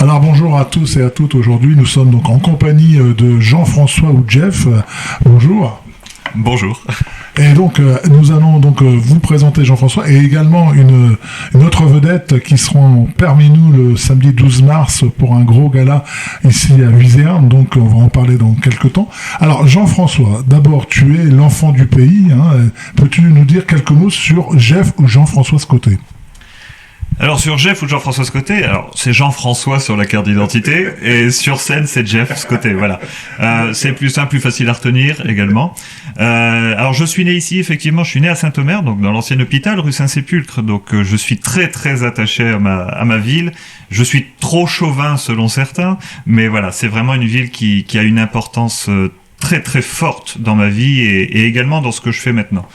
Alors bonjour à tous et à toutes. Aujourd'hui, nous sommes donc en compagnie de Jean-François ou Jeff. Bonjour. Bonjour. Et donc, nous allons donc vous présenter Jean-François et également une autre vedette qui seront parmi nous le samedi 12 mars pour un gros gala ici à Luzerne. Donc, on va en parler dans quelques temps. Alors, Jean-François, d'abord, tu es l'enfant du pays. Peux-tu nous dire quelques mots sur Jeff ou Jean-François Scotté ? Alors sur Jeff ou Jean-François Scotté, alors c'est Jean-François sur la carte d'identité et sur scène c'est Jeff Scotté, voilà. C'est plus simple, plus facile à retenir également. Alors je suis né ici, effectivement, je suis né à Saint-Omer, donc dans l'ancien hôpital rue Saint-Sépulcre, donc je suis très très attaché à ma ville. Je suis trop chauvin selon certains, mais voilà, c'est vraiment une ville qui a une importance très très forte dans ma vie et également dans ce que je fais maintenant.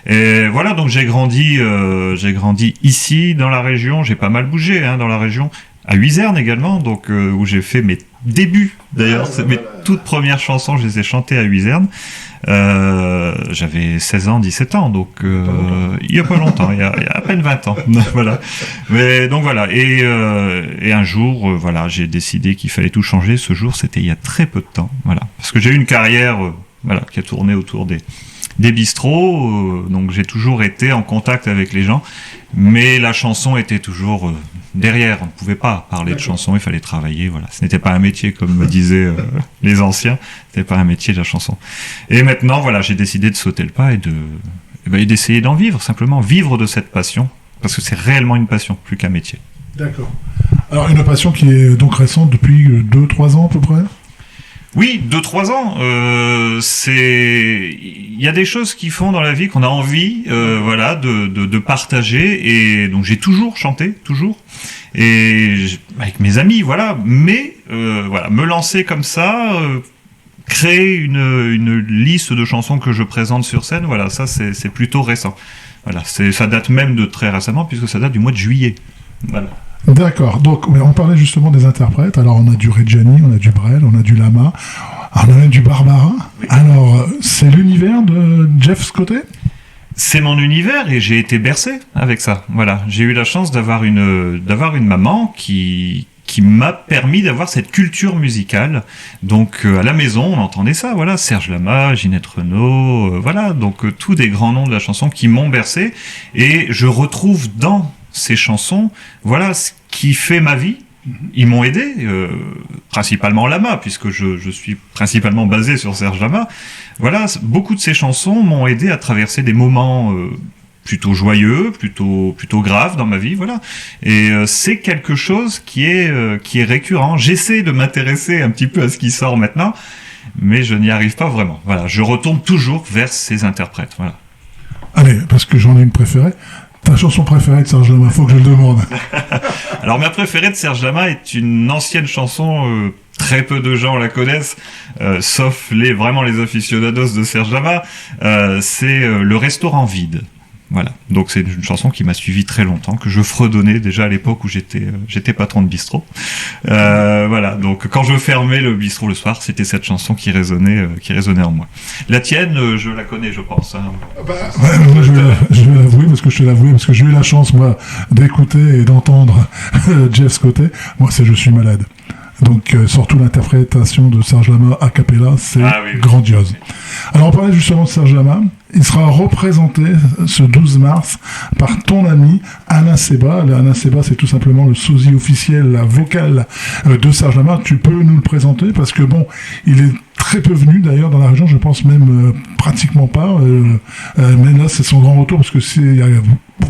Et voilà, donc j'ai grandi ici dans la région, j'ai pas mal bougé dans la région, à Luzerne également, donc où j'ai fait mes débuts d'ailleurs, mes toutes premières chansons, je les ai chantées à Luzerne. J'avais 16 ans, 17 ans, donc il y a pas longtemps, il y a à peine 20 ans. Voilà. Mais donc voilà, et un jour voilà, j'ai décidé qu'il fallait tout changer. Ce jour, c'était il y a très peu de temps, voilà, parce que j'ai eu une carrière voilà, qui a tourné autour des bistrots, donc j'ai toujours été en contact avec les gens, mais la chanson était toujours derrière. On ne pouvait pas parler de chanson, il fallait travailler, voilà. Ce n'était pas un métier, comme me disaient les anciens, c'était pas un métier, la chanson. Et maintenant, voilà, j'ai décidé de sauter le pas et d'essayer d'en vivre, simplement vivre de cette passion, parce que c'est réellement une passion, plus qu'un métier. D'accord. Alors une passion qui est donc récente depuis 2-3 ans à peu près ? Oui, 2-3 ans. Il y a des choses qui font dans la vie qu'on a envie, voilà, de partager. Et donc j'ai toujours chanté, toujours, et avec mes amis, voilà. Mais voilà, me lancer comme ça, créer une liste de chansons que je présente sur scène, voilà, ça c'est plutôt récent. Voilà, ça date même de très récemment puisque ça date du mois de juillet. Voilà. D'accord, donc on parlait justement des interprètes, alors on a du Reggiani, on a du Brel, on a du Lama, on a même du Barbara, oui. Alors c'est l'univers de Jeff Scotté ? C'est mon univers et j'ai été bercé avec ça, voilà. J'ai eu la chance d'avoir une maman qui m'a permis d'avoir cette culture musicale. Donc à la maison, on entendait ça, voilà, Serge Lama, Ginette Renaud, voilà, donc tous des grands noms de la chanson qui m'ont bercé, et je retrouve dans ces chansons, voilà ce qui fait ma vie. Ils m'ont aidé, principalement Lama, puisque je suis principalement basé sur Serge Lama. Voilà, beaucoup de ces chansons m'ont aidé à traverser des moments plutôt joyeux, plutôt graves dans ma vie, voilà. Et c'est quelque chose qui est récurrent. J'essaie de m'intéresser un petit peu à ce qui sort maintenant, mais je n'y arrive pas vraiment. Voilà, je retourne toujours vers ces interprètes, voilà. Allez, parce que j'en ai une préférée. Ta chanson préférée de Serge Lama, faut que je le demande. Alors ma préférée de Serge Lama est une ancienne chanson, très peu de gens la connaissent, sauf vraiment les aficionados de Serge Lama, c'est Le restaurant vide. Voilà, donc c'est une chanson qui m'a suivi très longtemps, que je fredonnais déjà à l'époque où j'étais patron de bistrot. Voilà, donc quand je fermais le bistrot le soir, c'était cette chanson qui résonnait en moi. La tienne, je la connais, je pense. Hein. Moi, je vais l'avouer, parce que je te l'avoue, parce que j'ai eu la chance, moi, d'écouter et d'entendre Jeff Scotté. Moi, c'est Je suis malade. Donc, surtout l'interprétation de Serge Lama a cappella, c'est grandiose. Alors, on parlait justement de Serge Lama. Il sera représenté ce 12 mars par ton ami Alain Seba. Alain Seba, c'est tout simplement le sosie officiel, la vocale de Serge Lama. Tu peux nous le présenter parce que bon, il est très peu venu d'ailleurs dans la région, je pense même pratiquement pas. Mais là, c'est son grand retour parce que il y a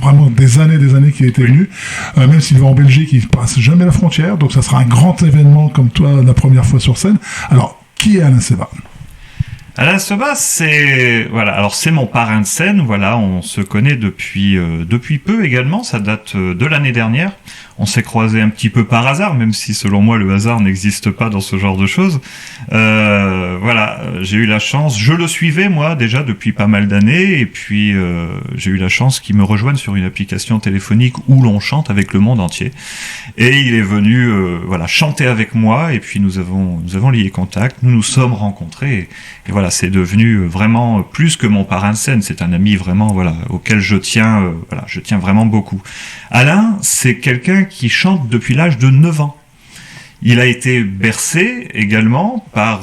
vraiment des années qu'il était venu. Même s'il va en Belgique, il passe jamais la frontière. Donc ça sera un grand événement comme toi la première fois sur scène. Alors, qui est Alain Seba ? Alain Seba, c'est mon parrain de scène. Voilà, on se connaît depuis peu également. Ça date de l'année dernière. On s'est croisés un petit peu par hasard, même si selon moi le hasard n'existe pas dans ce genre de choses. Voilà, j'ai eu la chance. Je le suivais moi déjà depuis pas mal d'années, et puis j'ai eu la chance qu'il me rejoigne sur une application téléphonique où l'on chante avec le monde entier. Et il est venu chanter avec moi, et puis nous avons lié contact. Nous nous sommes rencontrés. Et voilà, c'est devenu vraiment plus que mon parrain de scène. C'est un ami vraiment auquel je tiens vraiment beaucoup. Alain, c'est quelqu'un qui chante depuis l'âge de 9 ans. Il a été bercé également par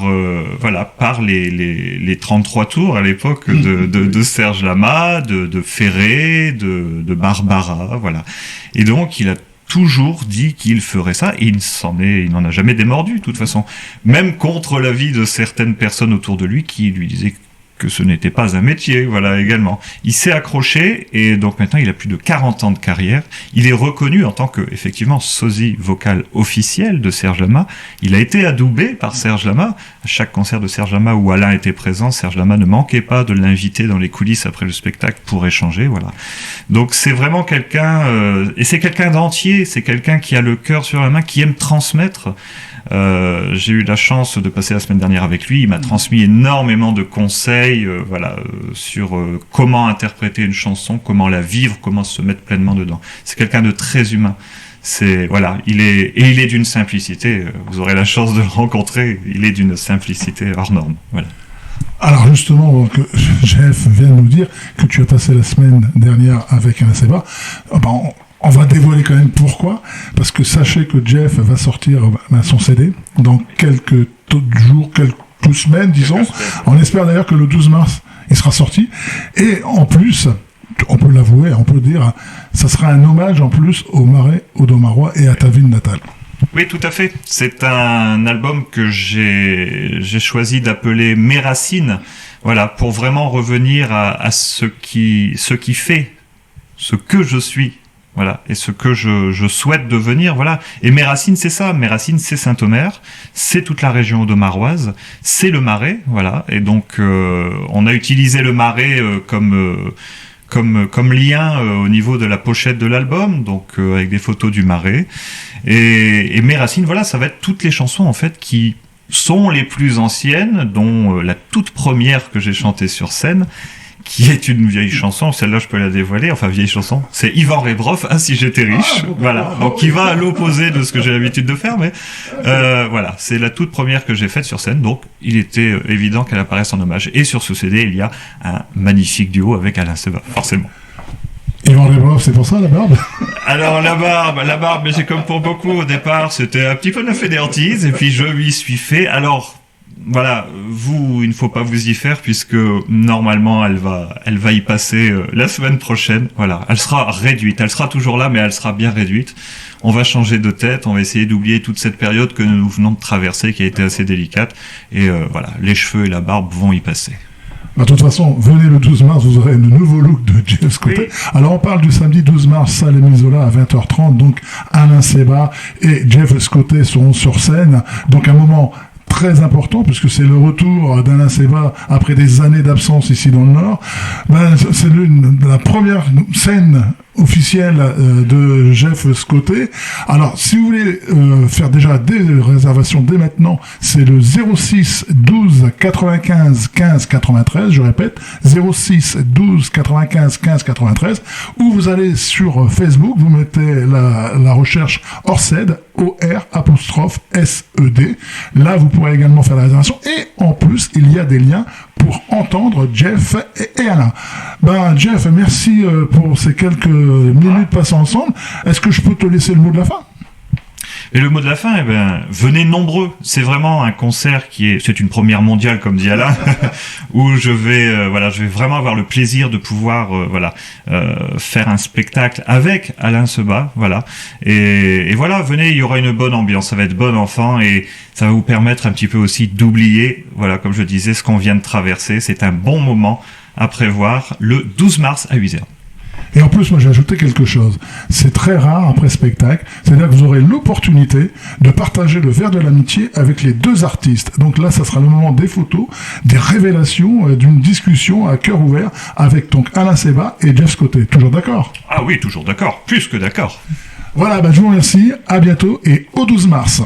par les 33 tours à l'époque de Serge Lama, de Ferré, de Barbara, voilà. Et donc il a toujours dit qu'il ferait ça, et il n'en a jamais démordu, de toute façon. Même contre l'avis de certaines personnes autour de lui qui lui disaient que ce n'était pas un métier, voilà, également. Il s'est accroché, et donc maintenant il a plus de 40 ans de carrière. Il est reconnu en tant que, effectivement, sosie vocal officiel de Serge Lama. Il a été adoubé par Serge Lama. À chaque concert de Serge Lama où Alain était présent, Serge Lama ne manquait pas de l'inviter dans les coulisses après le spectacle pour échanger, voilà. Donc c'est vraiment quelqu'un, et c'est quelqu'un d'entier, c'est quelqu'un qui a le cœur sur la main, qui aime transmettre. J'ai eu la chance de passer la semaine dernière avec lui. Il m'a transmis énormément de conseils, sur comment interpréter une chanson, comment la vivre, comment se mettre pleinement dedans. C'est quelqu'un de très humain. Il est d'une simplicité. Vous aurez la chance de le rencontrer. Il est d'une simplicité hors norme. Voilà. Alors justement, que Jeff vient de nous dire que tu as passé la semaine dernière avec Alain Seba. On va dévoiler quand même pourquoi, parce que sachez que Jeff va sortir son CD dans quelques jours, quelques semaines, disons. On espère d'ailleurs que le 12 mars, il sera sorti. Et en plus, on peut l'avouer, on peut dire, ça sera un hommage en plus au Marais, au Domarois et à ta ville natale. Oui, tout à fait. C'est un album que j'ai choisi d'appeler Mes Racines, voilà, pour vraiment revenir à ce qui fait ce que je suis. Voilà, et ce que je souhaite devenir, voilà. Et Mes Racines, c'est ça. Mes Racines, c'est Saint-Omer, c'est toute la région audomaroise, c'est le Marais, voilà. Et donc, on a utilisé le Marais comme lien au niveau de la pochette de l'album, donc avec des photos du Marais. Et Mes Racines, voilà, ça va être toutes les chansons en fait qui sont les plus anciennes, dont la toute première que j'ai chantée sur scène, qui est une vieille chanson, celle-là je peux la dévoiler, enfin vieille chanson, c'est Ivan Rebroff, Ah si j'étais riche, voilà, donc qui va à l'opposé de ce que j'ai l'habitude de faire, mais voilà, c'est la toute première que j'ai faite sur scène, donc il était évident qu'elle apparaisse en hommage, et sur ce CD il y a un magnifique duo avec Alain Seba, forcément. Ivan Rebroff, c'est pour ça la barbe? Alors la barbe, mais c'est comme pour beaucoup au départ, c'était un petit peu de la fainéantise, et puis je m'y suis fait, alors... Voilà, il ne faut pas vous y faire puisque normalement elle va y passer la semaine prochaine. Voilà, elle sera réduite, elle sera toujours là mais elle sera bien réduite. On va changer de tête, on va essayer d'oublier toute cette période que nous venons de traverser qui a été assez délicate et voilà, les cheveux et la barbe vont y passer. De toute façon, venez le 12 mars, vous aurez le nouveau look de Jeff Scottet. Oui. Alors on parle du samedi 12 mars, salle Emisola à 20h30, donc Alain Seba et Jeff Scottet seront sur scène, donc un moment très important puisque c'est le retour d'Alain Seba après des années d'absence ici dans le Nord. C'est la première scène officielle de Jeff Scottet. Alors, si vous voulez faire déjà des réservations dès maintenant, c'est le 06 12 95 15 93, je répète, 06 12 95 15 93, ou vous allez sur Facebook, vous mettez la recherche Orsed, O-R'_S-E-D. Là, vous pourrez également faire la réservation, et en plus, il y a des liens pour entendre Jeff et Alain. Jeff, merci pour ces quelques minutes passées ensemble. Est-ce que je peux te laisser le mot de la fin ? Et le mot de la fin, venez nombreux. C'est vraiment un concert c'est une première mondiale, comme dit Alain, où je vais vraiment avoir le plaisir de pouvoir, faire un spectacle avec Alain Seba, voilà. Et voilà, venez, il y aura une bonne ambiance, ça va être bon enfant et ça va vous permettre un petit peu aussi d'oublier, voilà, comme je disais, ce qu'on vient de traverser. C'est un bon moment à prévoir le 12 mars à 8h. Et en plus, moi, j'ai ajouté quelque chose. C'est très rare après spectacle. C'est-à-dire que vous aurez l'opportunité de partager le verre de l'amitié avec les deux artistes. Donc là, ça sera le moment des photos, des révélations, d'une discussion à cœur ouvert avec donc Alain Seba et Jeff Scottet. Toujours d'accord ? Ah oui, toujours d'accord. Plus que d'accord. Voilà, je vous remercie. À bientôt et au 12 mars.